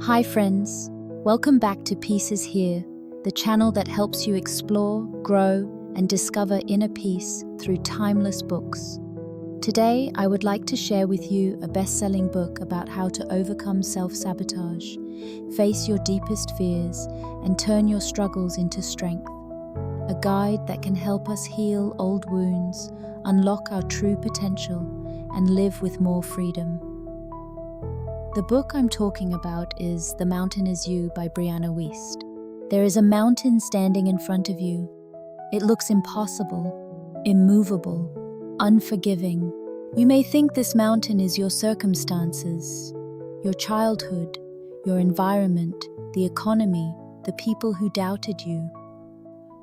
Hi friends, welcome back to Peace is Here, the channel that helps you explore, grow, and discover inner peace through timeless books. Today, I would like to share with you a best-selling book about how to overcome self-sabotage, face your deepest fears, and turn your struggles into strength. A guide that can help us heal old wounds, unlock our true potential, and live with more freedom. The book I'm talking about is The Mountain Is You by Brianna Wiest. There is a mountain standing in front of you. It looks impossible, immovable, unforgiving. You may think this mountain is your circumstances, your childhood, your environment, the economy, the people who doubted you.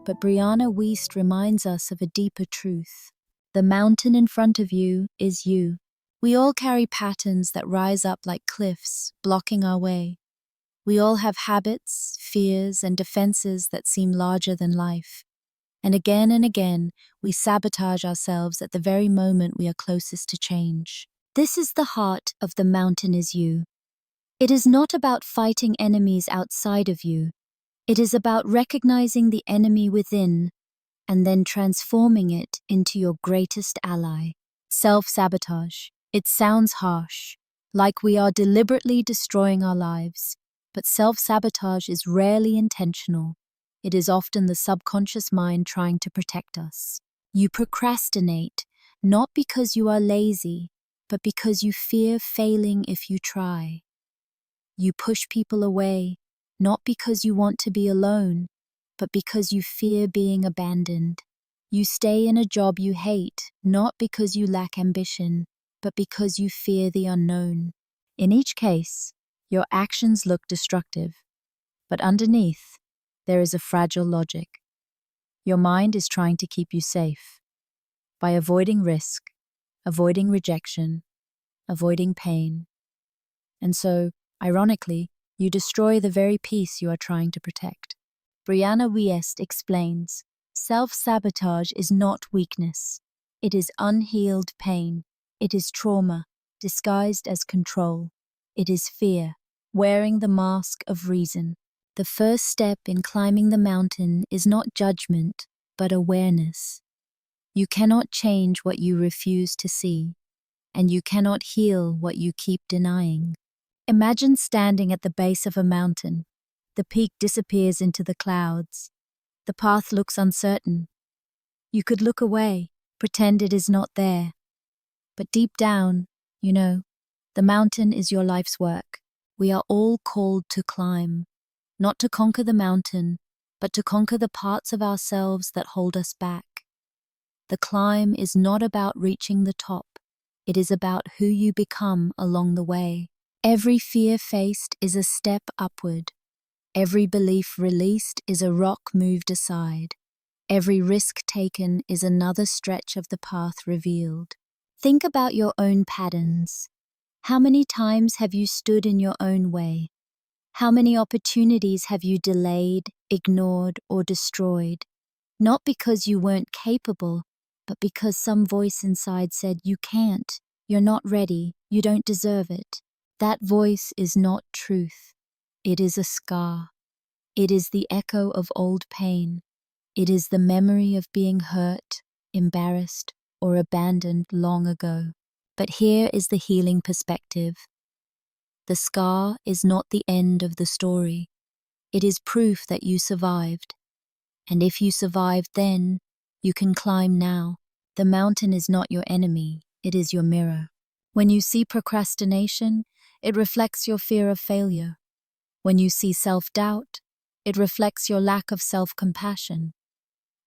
But Brianna Wiest reminds us of a deeper truth. The mountain in front of you is you. We all carry patterns that rise up like cliffs, blocking our way. We all have habits, fears, and defenses that seem larger than life. And again, we sabotage ourselves at the very moment we are closest to change. This is the heart of The Mountain Is You. It is not about fighting enemies outside of you. It is about recognizing the enemy within and then transforming it into your greatest ally. Self-sabotage. It sounds harsh, like we are deliberately destroying our lives, but self-sabotage is rarely intentional. It is often the subconscious mind trying to protect us. You procrastinate, not because you are lazy, but because you fear failing if you try. You push people away, not because you want to be alone, but because you fear being abandoned. You stay in a job you hate, not because you lack ambition, but because you fear the unknown. In each case, your actions look destructive, but underneath, there is a fragile logic. Your mind is trying to keep you safe by avoiding risk, avoiding rejection, avoiding pain. And so, ironically, you destroy the very peace you are trying to protect. Brianna Wiest explains, self-sabotage is not weakness. It is unhealed pain. It is trauma, disguised as control. It is fear, wearing the mask of reason. The first step in climbing the mountain is not judgment, but awareness. You cannot change what you refuse to see, and you cannot heal what you keep denying. Imagine standing at the base of a mountain. The peak disappears into the clouds. The path looks uncertain. You could look away, pretend it is not there. But deep down, you know, the mountain is your life's work. We are all called to climb, not to conquer the mountain, but to conquer the parts of ourselves that hold us back. The climb is not about reaching the top. It is about who you become along the way. Every fear faced is a step upward. Every belief released is a rock moved aside. Every risk taken is another stretch of the path revealed. Think about your own patterns. How many times have you stood in your own way? How many opportunities have you delayed, ignored, or destroyed? Not because you weren't capable, but because some voice inside said you can't, you're not ready, you don't deserve it. That voice is not truth. It is a scar. It is the echo of old pain. It is the memory of being hurt, embarrassed, or abandoned long ago. But here is the healing perspective. The scar is not the end of the story. It is proof that you survived. And if you survived then, you can climb now. The mountain is not your enemy, it is your mirror. When you see procrastination, it reflects your fear of failure. When you see self-doubt, it reflects your lack of self-compassion.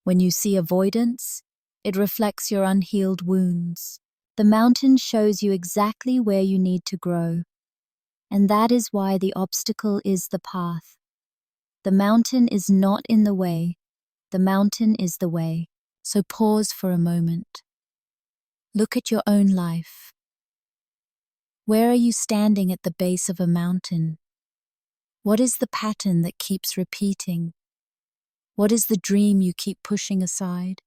When you see avoidance, it reflects your unhealed wounds. The mountain shows you exactly where you need to grow. And that is why the obstacle is the path. The mountain is not in the way. The mountain is the way. So pause for a moment. Look at your own life. Where are you standing at the base of a mountain? What is the pattern that keeps repeating? What is the dream you keep pushing aside?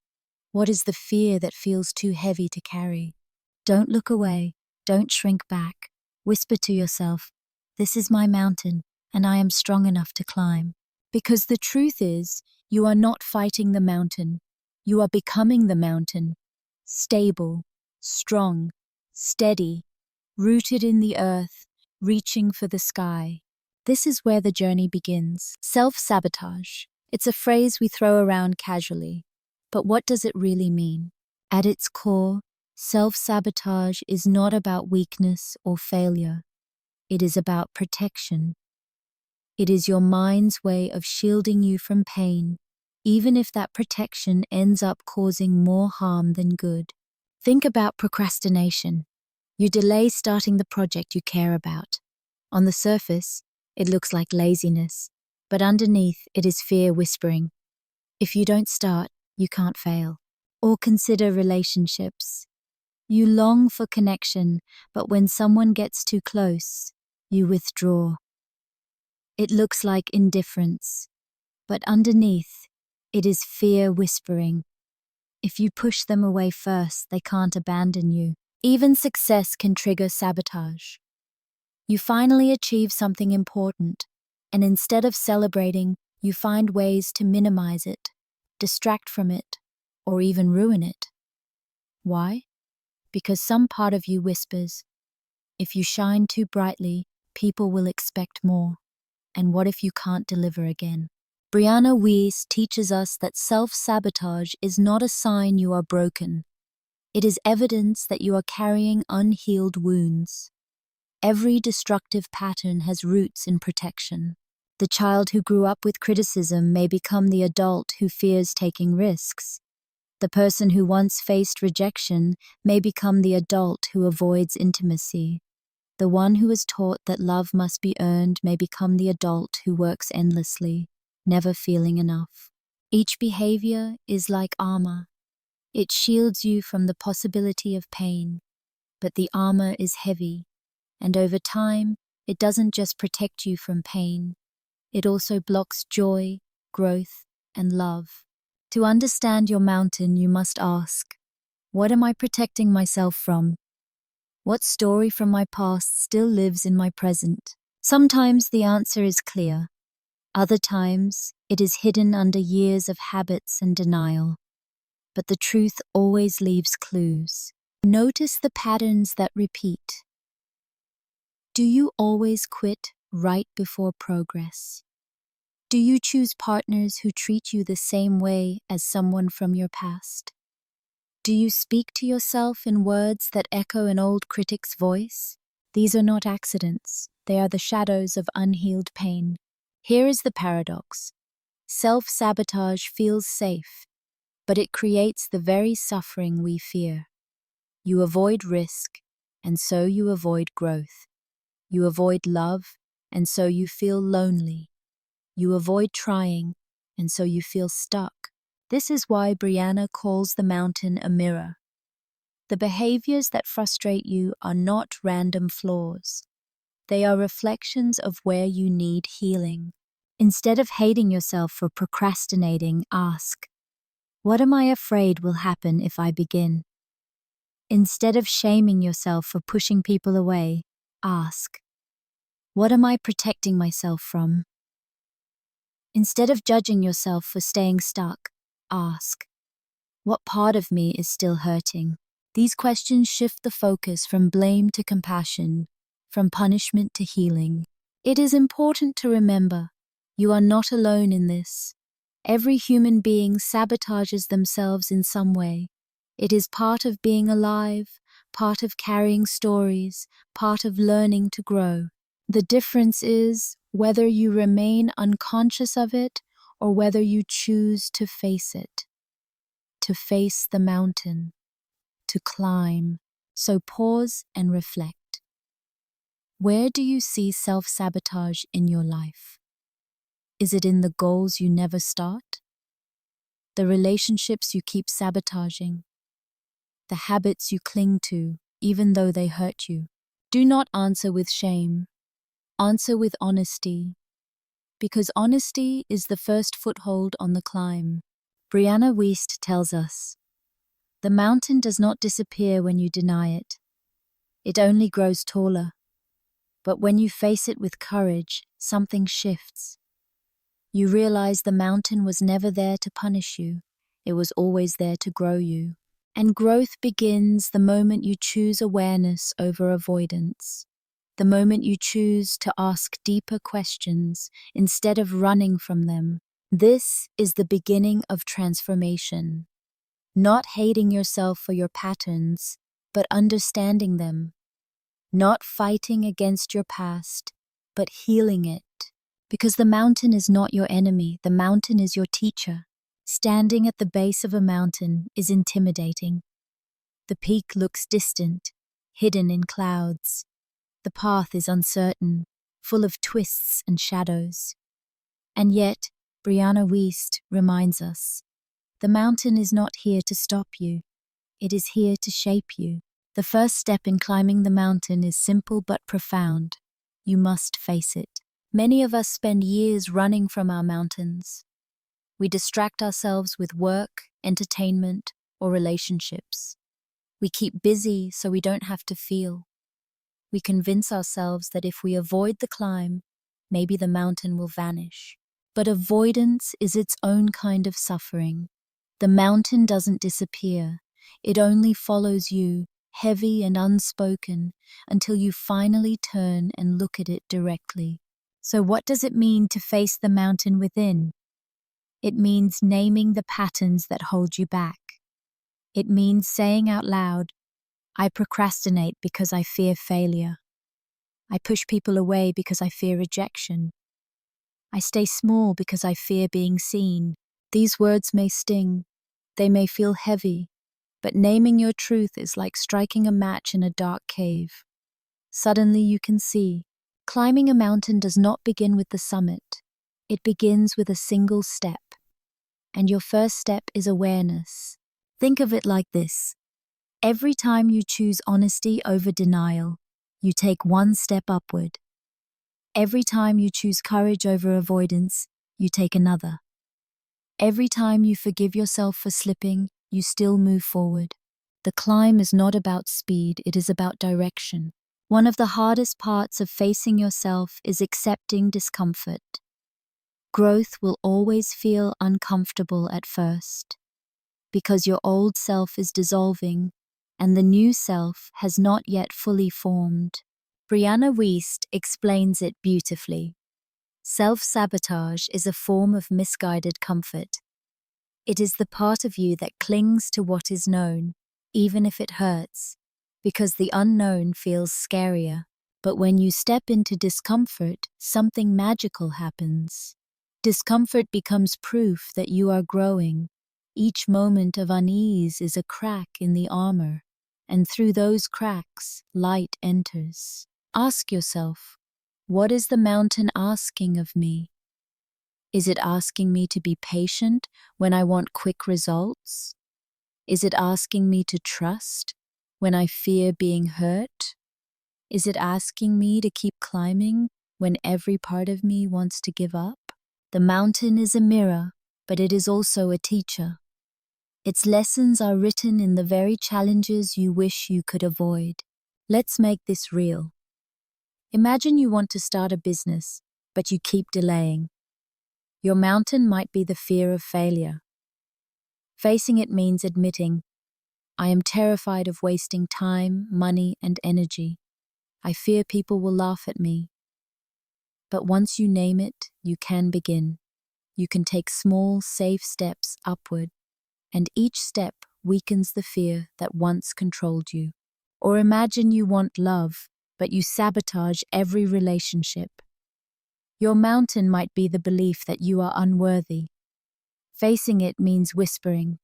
What is the fear that feels too heavy to carry? Don't look away. Don't shrink back. Whisper to yourself, this is my mountain. and I am strong enough to climb. Because the truth is, you are not fighting the mountain. You are becoming the mountain. Stable, strong, steady, rooted in the earth, reaching for the sky. This is where the journey begins. Self-sabotage. It's a phrase we throw around casually. But what does it really mean? At its core, self-sabotage is not about weakness or failure. It is about protection. It is your mind's way of shielding you from pain, even if that protection ends up causing more harm than good. Think about procrastination. You delay starting the project you care about. On the surface, it looks like laziness, but underneath it is fear whispering. If you don't start, you can't fail. Or consider relationships. You long for connection, but when someone gets too close, you withdraw. It looks like indifference, but underneath, it is fear whispering. If you push them away first, they can't abandon you. Even success can trigger sabotage. You finally achieve something important, and instead of celebrating, you find ways to minimize it, distract from it, or even ruin it. Why? Because some part of you whispers, if you shine too brightly, people will expect more. And what if you can't deliver again? Brianna Wiest teaches us that self-sabotage is not a sign you are broken. It is evidence that you are carrying unhealed wounds. Every destructive pattern has roots in protection. The child who grew up with criticism may become the adult who fears taking risks. The person who once faced rejection may become the adult who avoids intimacy. The one who is taught that love must be earned may become the adult who works endlessly, never feeling enough. Each behavior is like armor. It shields you from the possibility of pain, but the armor is heavy, and over time, it doesn't just protect you from pain. It also blocks joy, growth, and love. To understand your mountain, you must ask, what am I protecting myself from? What story from my past still lives in my present? Sometimes the answer is clear. Other times, it is hidden under years of habits and denial. But the truth always leaves clues. Notice the patterns that repeat. Do you always quit right before progress? Do you choose partners who treat you the same way as someone from your past? Do you speak to yourself in words that echo an old critic's voice? These are not accidents. They are the shadows of unhealed pain. Here is the paradox. Self-sabotage feels safe, but it creates the very suffering we fear. You avoid risk, and so you avoid growth. You avoid love, and so you feel lonely. You avoid trying, and so you feel stuck. This is why Brianna calls the mountain a mirror. The behaviors that frustrate you are not random flaws. They are reflections of where you need healing. Instead of hating yourself for procrastinating, ask, what am I afraid will happen if I begin? Instead of shaming yourself for pushing people away, ask, what am I protecting myself from? Instead of judging yourself for staying stuck, ask, what part of me is still hurting? These questions shift the focus from blame to compassion, from punishment to healing. It is important to remember, you are not alone in this. Every human being sabotages themselves in some way. It is part of being alive, part of carrying stories, part of learning to grow. The difference is whether you remain unconscious of it or whether you choose to face it. To face the mountain. To climb. So pause and reflect. Where do you see self-sabotage in your life? Is it in the goals you never start? The relationships you keep sabotaging? The habits you cling to, even though they hurt you? Do not answer with shame. Answer with honesty. Because honesty is the first foothold on the climb. Brianna Wiest tells us, the mountain does not disappear when you deny it. It only grows taller. But when you face it with courage, something shifts. You realize the mountain was never there to punish you. It was always there to grow you. And growth begins the moment you choose awareness over avoidance. The moment you choose to ask deeper questions instead of running from them. This is the beginning of transformation. Not hating yourself for your patterns, but understanding them. Not fighting against your past, but healing it. Because the mountain is not your enemy, the mountain is your teacher. Standing at the base of a mountain is intimidating. The peak looks distant, hidden in clouds. The path is uncertain, full of twists and shadows. And yet, Brianna Wiest reminds us, the mountain is not here to stop you. It is here to shape you. The first step in climbing the mountain is simple but profound. You must face it. Many of us spend years running from our mountains. We distract ourselves with work, entertainment, or relationships. We keep busy so we don't have to feel. We convince ourselves that if we avoid the climb, maybe the mountain will vanish. But avoidance is its own kind of suffering. The mountain doesn't disappear. It only follows you, heavy and unspoken, until you finally turn and look at it directly. So what does it mean to face the mountain within? It means naming the patterns that hold you back. It means saying out loud, I procrastinate because I fear failure. I push people away because I fear rejection. I stay small because I fear being seen. These words may sting. They may feel heavy. But naming your truth is like striking a match in a dark cave. Suddenly you can see. Climbing a mountain does not begin with the summit. It begins with a single step. And your first step is awareness. Think of it like this. Every time you choose honesty over denial, you take one step upward. Every time you choose courage over avoidance, you take another. Every time you forgive yourself for slipping, you still move forward. The climb is not about speed, it is about direction. One of the hardest parts of facing yourself is accepting discomfort. Growth will always feel uncomfortable at first, because your old self is dissolving and the new self has not yet fully formed. Brianna Wiest explains it beautifully. Self-sabotage is a form of misguided comfort. It is the part of you that clings to what is known, even if it hurts, because the unknown feels scarier. But when you step into discomfort, something magical happens. Discomfort becomes proof that you are growing. Each moment of unease is a crack in the armor, and through those cracks, light enters. Ask yourself, what is the mountain asking of me? Is it asking me to be patient when I want quick results? Is it asking me to trust when I fear being hurt? Is it asking me to keep climbing when every part of me wants to give up? The mountain is a mirror, but it is also a teacher. Its lessons are written in the very challenges you wish you could avoid. Let's make this real. Imagine you want to start a business, but you keep delaying. Your mountain might be the fear of failure. Facing it means admitting, I am terrified of wasting time, money, and energy. I fear people will laugh at me. But once you name it, you can begin. You can take small, safe steps upward, and each step weakens the fear that once controlled you. Or imagine you want love, but you sabotage every relationship. Your mountain might be the belief that you are unworthy. Facing it means whispering,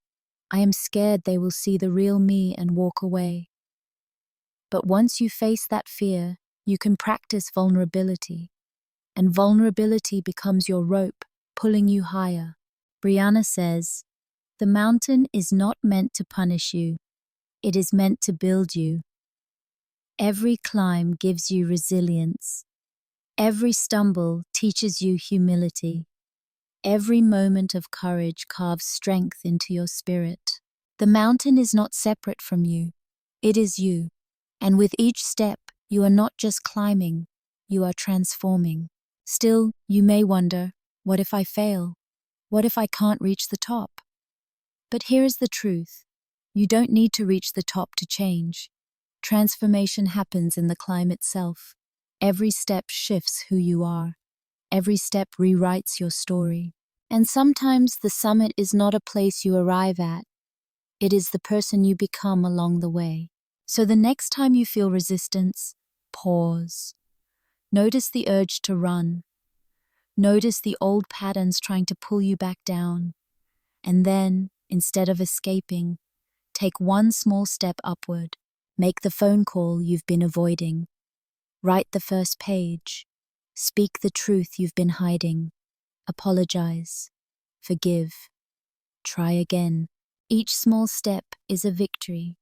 I am scared they will see the real me and walk away. But once you face that fear, you can practice vulnerability. And vulnerability becomes your rope, pulling you higher. Brianna says, the mountain is not meant to punish you. It is meant to build you. Every climb gives you resilience. Every stumble teaches you humility. Every moment of courage carves strength into your spirit. The mountain is not separate from you. It is you. And with each step, you are not just climbing. you are transforming. Still, you may wonder, what if I fail? What if I can't reach the top? But here is the truth. You don't need to reach the top to change. Transformation happens in the climb itself. Every step shifts who you are. Every step rewrites your story. And sometimes the summit is not a place you arrive at. It is the person you become along the way. So the next time you feel resistance, pause. Notice the urge to run. Notice the old patterns trying to pull you back down. And then, instead of escaping, take one small step upward. Make the phone call you've been avoiding. Write the first page. Speak the truth you've been hiding. Apologize. Forgive. Try again. Each small step is a victory.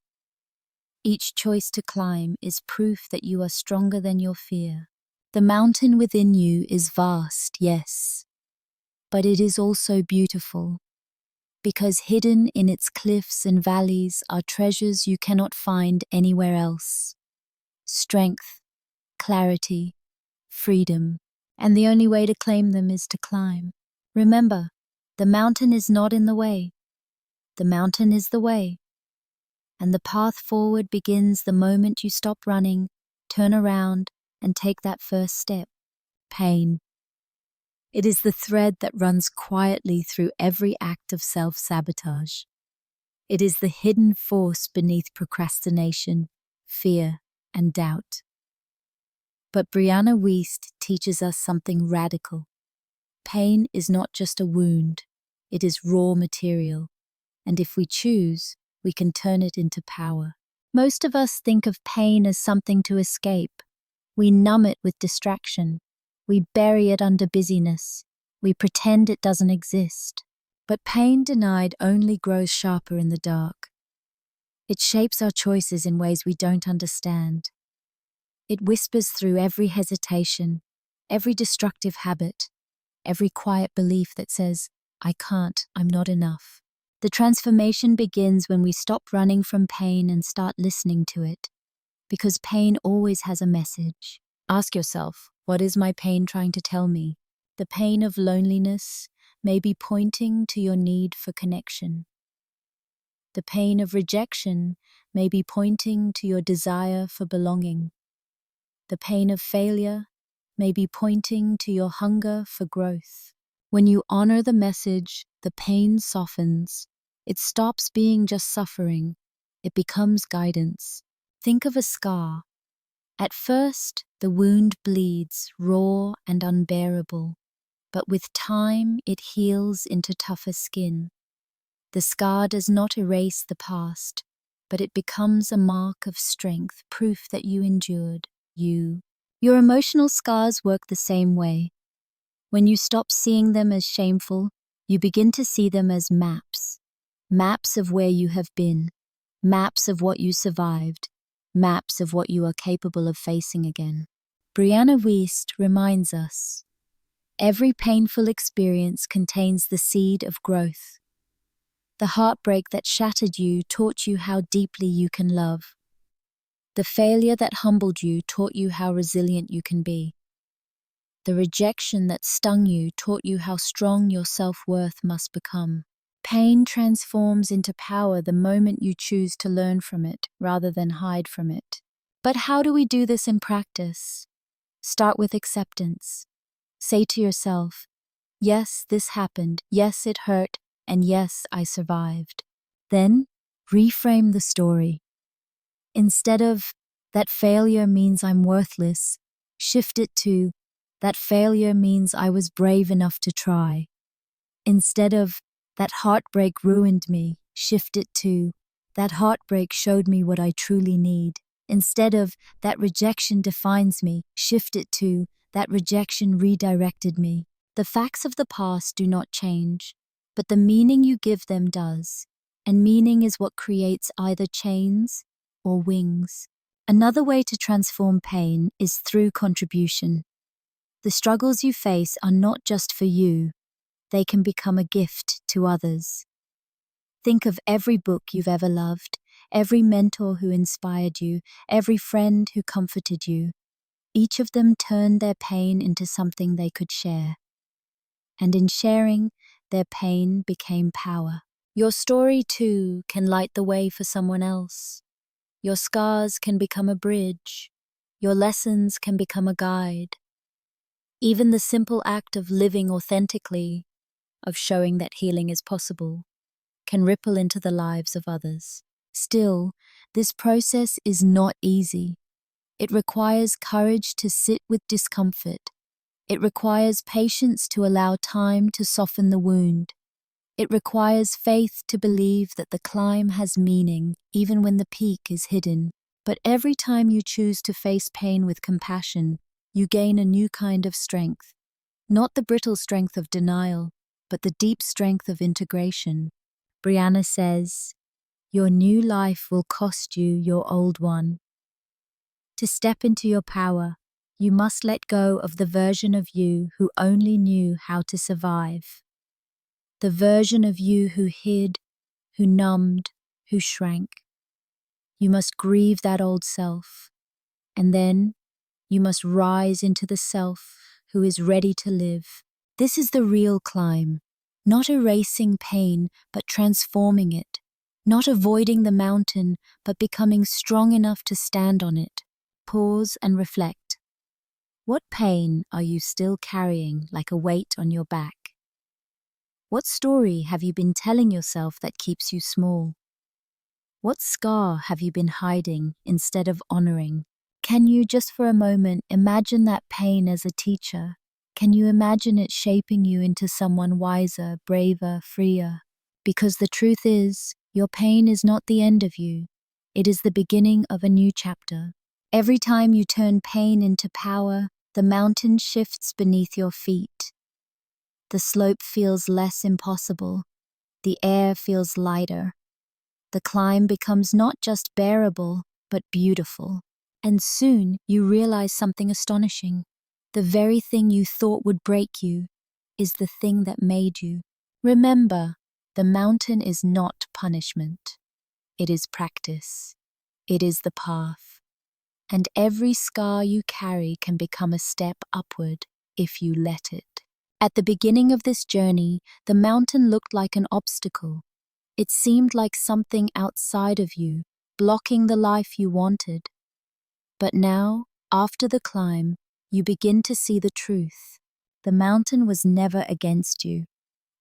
Each choice to climb is proof that you are stronger than your fear. The mountain within you is vast, yes, but it is also beautiful, because hidden in its cliffs and valleys are treasures you cannot find anywhere else. Strength, clarity, freedom, and the only way to claim them is to climb. Remember, the mountain is not in the way. The mountain is the way. And the path forward begins the moment you stop running, turn around, and take that first step. Pain. It is the thread that runs quietly through every act of self-sabotage. It is the hidden force beneath procrastination, fear, and doubt. But Brianna Wiest teaches us something radical. Pain is not just a wound, it is raw material. And if we choose, we can turn it into power. Most of us think of pain as something to escape. We numb it with distraction. We bury it under busyness. We pretend it doesn't exist. But pain denied only grows sharper in the dark. It shapes our choices in ways we don't understand. It whispers through every hesitation, every destructive habit, every quiet belief that says, I can't, I'm not enough. The transformation begins when we stop running from pain and start listening to it. Because pain always has a message. Ask yourself, what is my pain trying to tell me? The pain of loneliness may be pointing to your need for connection. The pain of rejection may be pointing to your desire for belonging. The pain of failure may be pointing to your hunger for growth. When you honor the message, the pain softens. It stops being just suffering. It becomes guidance. Think of a scar. At first, the wound bleeds, raw and unbearable. But with time, it heals into tougher skin. The scar does not erase the past, but it becomes a mark of strength, proof that you endured. Your emotional scars work the same way. When you stop seeing them as shameful, you begin to see them as maps. Maps of where you have been. Maps of what you survived. Maps of what you are capable of facing again. Brianna Wiest reminds us, every painful experience contains the seed of growth. The heartbreak that shattered you taught you how deeply you can love. The failure that humbled you taught you how resilient you can be. The rejection that stung you taught you how strong your self-worth must become. Pain transforms into power the moment you choose to learn from it rather than hide from it. But how do we do this in practice? Start with acceptance. Say to yourself, yes, this happened, yes, it hurt, and yes, I survived. Then, reframe the story. Instead of, that failure means I'm worthless, shift it to, that failure means I was brave enough to try. Instead of, that heartbreak ruined me, shift it to, that heartbreak showed me what I truly need. Instead of, that rejection defines me, shift it to, that rejection redirected me. The facts of the past do not change, but the meaning you give them does. And meaning is what creates either chains or wings. Another way to transform pain is through contribution. The struggles you face are not just for you. They can become a gift to others. Think of every book you've ever loved, every mentor who inspired you, every friend who comforted you. Each of them turned their pain into something they could share. And in sharing, their pain became power. Your story, too, can light the way for someone else. Your scars can become a bridge. Your lessons can become a guide. Even the simple act of living authentically, of showing that healing is possible, can ripple into the lives of others. Still, this process is not easy. It requires courage to sit with discomfort. It requires patience to allow time to soften the wound. It requires faith to believe that the climb has meaning, even when the peak is hidden. But every time you choose to face pain with compassion, you gain a new kind of strength. Not the brittle strength of denial, but the deep strength of integration. Brianna says, "Your new life will cost you your old one." To step into your power, you must let go of the version of you who only knew how to survive. The version of you who hid, who numbed, who shrank. You must grieve that old self, and then you must rise into the self who is ready to live. This is the real climb, not erasing pain, but transforming it, not avoiding the mountain, but becoming strong enough to stand on it. Pause and reflect. What pain are you still carrying like a weight on your back? What story have you been telling yourself that keeps you small? What scar have you been hiding instead of honoring? Can you, just for a moment, imagine that pain as a teacher? Can you imagine it shaping you into someone wiser, braver, freer? Because the truth is, your pain is not the end of you. It is the beginning of a new chapter. Every time you turn pain into power, the mountain shifts beneath your feet. The slope feels less impossible. The air feels lighter. The climb becomes not just bearable, but beautiful. And soon you realize something astonishing. The very thing you thought would break you is the thing that made you. Remember, the mountain is not punishment. It is practice. It is the path. And every scar you carry can become a step upward if you let it. At the beginning of this journey, the mountain looked like an obstacle. It seemed like something outside of you, blocking the life you wanted. But now, after the climb, you begin to see the truth. The mountain was never against you.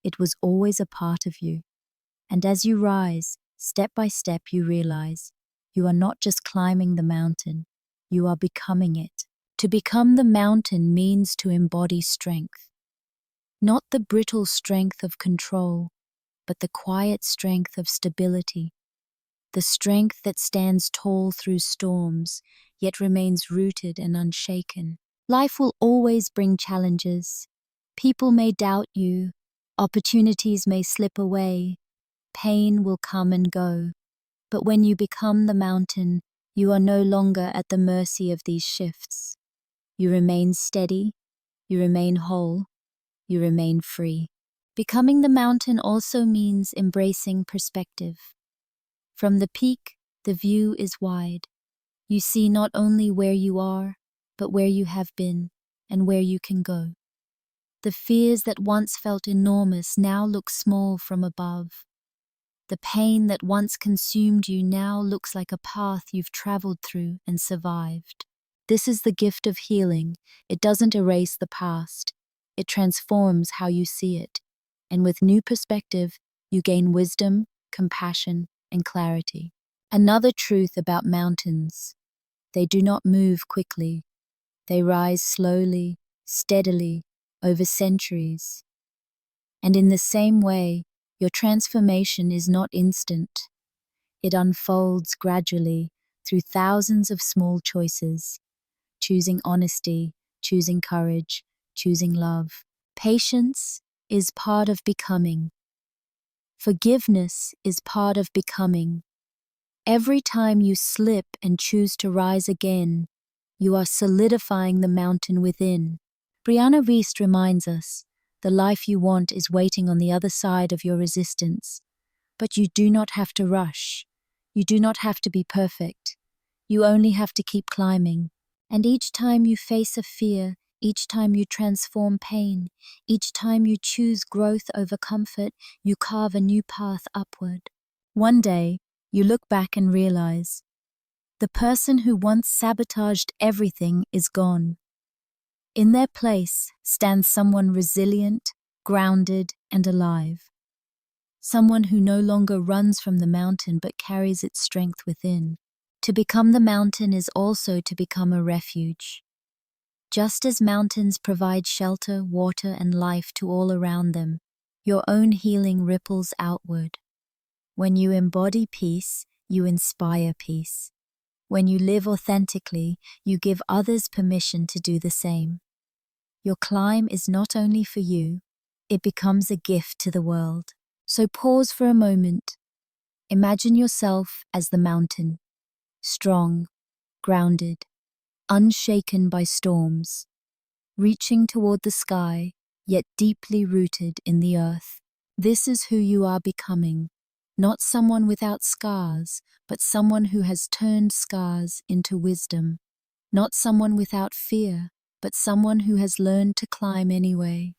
It was always a part of you. And as you rise, step by step, you realize you are not just climbing the mountain, you are becoming it. To become the mountain means to embody strength. Not the brittle strength of control, but the quiet strength of stability. The strength that stands tall through storms, yet remains rooted and unshaken. Life will always bring challenges. People may doubt you. Opportunities may slip away. Pain will come and go. But when you become the mountain, you are no longer at the mercy of these shifts. You remain steady. You remain whole. You remain free. Becoming the mountain also means embracing perspective. From the peak, the view is wide. You see not only where you are, but where you have been and where you can go. The fears that once felt enormous now look small from above. The pain that once consumed you now looks like a path you've traveled through and survived. This is the gift of healing. It doesn't erase the past. It transforms how you see it. And with new perspective, you gain wisdom, compassion, and clarity. Another truth about mountains: they do not move quickly. They rise slowly, steadily, over centuries. And in the same way, your transformation is not instant. It unfolds gradually through thousands of small choices, choosing honesty, choosing courage, choosing love. Patience is part of becoming. Forgiveness is part of becoming. Every time you slip and choose to rise again, you are solidifying the mountain within. Brianna Wiest reminds us, the life you want is waiting on the other side of your resistance. But you do not have to rush. You do not have to be perfect. You only have to keep climbing. And each time you face a fear, each time you transform pain, each time you choose growth over comfort, you carve a new path upward. One day, you look back and realize, the person who once sabotaged everything is gone. In their place stands someone resilient, grounded, and alive. Someone who no longer runs from the mountain but carries its strength within. To become the mountain is also to become a refuge. Just as mountains provide shelter, water, and life to all around them, your own healing ripples outward. When you embody peace, you inspire peace. When you live authentically, you give others permission to do the same. Your climb is not only for you, it becomes a gift to the world. So pause for a moment. Imagine yourself as the mountain, strong, grounded, unshaken by storms, reaching toward the sky, yet deeply rooted in the earth. This is who you are becoming, not someone without scars, but someone who has turned scars into wisdom. Not someone without fear, but someone who has learned to climb anyway.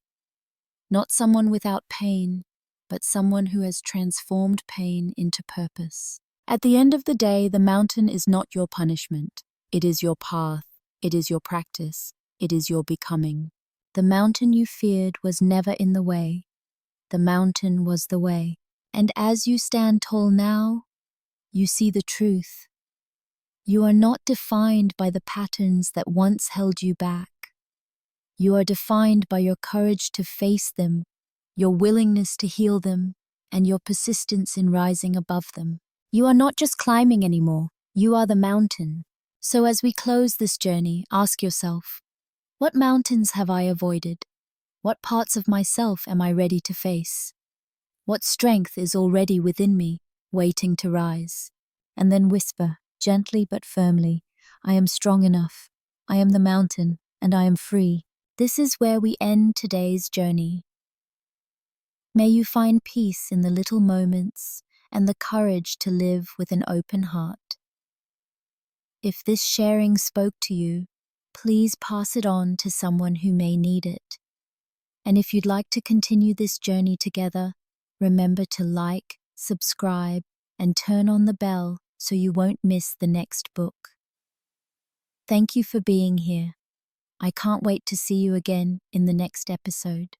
Not someone without pain, but someone who has transformed pain into purpose. At the end of the day, the mountain is not your punishment. It is your path. It is your practice. It is your becoming. The mountain you feared was never in the way. The mountain was the way. And as you stand tall now, you see the truth. You are not defined by the patterns that once held you back. You are defined by your courage to face them, your willingness to heal them, and your persistence in rising above them. You are not just climbing anymore, you are the mountain. So as we close this journey, ask yourself, what mountains have I avoided? What parts of myself am I ready to face? What strength is already within me, waiting to rise? And then whisper, gently but firmly, I am strong enough. I am the mountain, and I am free. This is where we end today's journey. May you find peace in the little moments and the courage to live with an open heart. If this sharing spoke to you, please pass it on to someone who may need it. And if you'd like to continue this journey together, remember to like, subscribe, and turn on the bell so you won't miss the next book. Thank you for being here. I can't wait to see you again in the next episode.